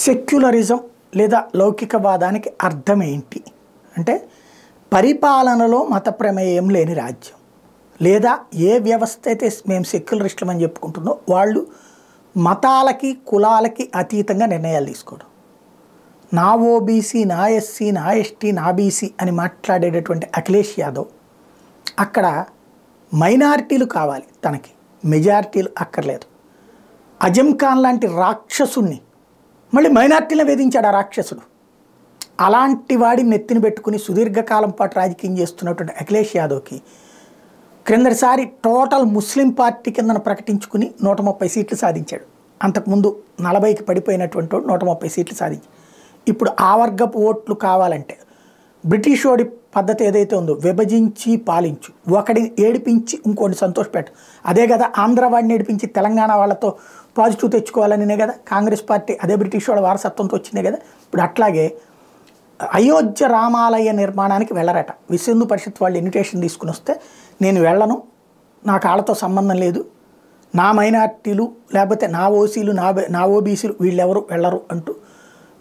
Secularism లేదా లౌకికవాదానికి అర్థం ఏంటి అంటే పరిపాలనలో మత ప్రమేయం లేని రాజ్యం లేదా ఏ వ్యవస్థ అయితే మేము సెక్యులరిస్టులం అని చెప్పుకుంటుందో వాళ్ళు మతాలకి కులాలకి అతీతంగా నిర్ణయాలు తీసుకోవడం. నా ఓబీసీ నా ఎస్సీ నా ఎస్టీ నా బీసీ అని మాట్లాడేటటువంటి అఖిలేష్ యాదవ్ అక్కడ మైనారిటీలు కావాలి, తనకి మెజారిటీలు అక్కర్లేదు. అజమ్ ఖాన్ లాంటి రాక్షసుణ్ణి మళ్ళీ మైనార్టీలను వేధించాడు ఆ రాక్షసుడు. అలాంటి వాడిని నెత్తిన పెట్టుకుని సుదీర్ఘకాలం పాటు రాజకీయం చేస్తున్నటువంటి అఖిలేష్ యాదవ్కి క్రిందటిసారి టోటల్ ముస్లిం పార్టీ కిందను ప్రకటించుకుని 130 సీట్లు సాధించాడు. అంతకుముందు 40కి పడిపోయినటువంటి 130 సీట్లు సాధించాడు. ఇప్పుడు ఆ వర్గపు ఓట్లు కావాలంటే బ్రిటిష్ వాడి పద్ధతి ఏదైతే ఉందో విభజించి పాలించు, ఒకడిని ఏడిపించి ఇంకోటి సంతోషపెట్టు, అదే కదా ఆంధ్ర వాడిని ఏడిపించి తెలంగాణ వాళ్ళతో పాజిటివ్ తెచ్చుకోవాలనినే కదా కాంగ్రెస్ పార్టీ అదే బ్రిటిష్ వాళ్ళ వారసత్వంతో వచ్చిందే కదా. ఇప్పుడు అట్లాగే అయోధ్య రామాలయ నిర్మాణానికి వెళ్ళరట. విశ్వ హిందూ పరిషత్ వాళ్ళు ఇన్విటేషన్ తీసుకుని వస్తే నేను వెళ్ళను, నాకు వాళ్ళతో సంబంధం లేదు, నా మైనార్టీలు లేకపోతే నా ఓసీలు నా ఓబీసీలు వీళ్ళెవరు వెళ్ళరు అంటూ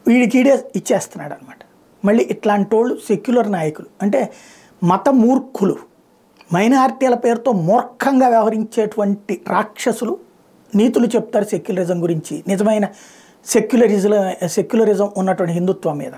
వీడికీడే ఇచ్చేస్తున్నాడు అనమాట. మళ్ళీ ఇట్లాంటి వాళ్ళు సెక్యులర్ నాయకులు అంటే మత మూర్ఖులు, మైనార్టీల పేరుతో మూర్ఖంగా వ్యవహరించేటువంటి రాక్షసులు నీతులు చెప్తారు సెక్యులరిజం గురించి. నిజమైన సెక్యులరిజం ఉన్నటువంటి హిందుత్వం మీద.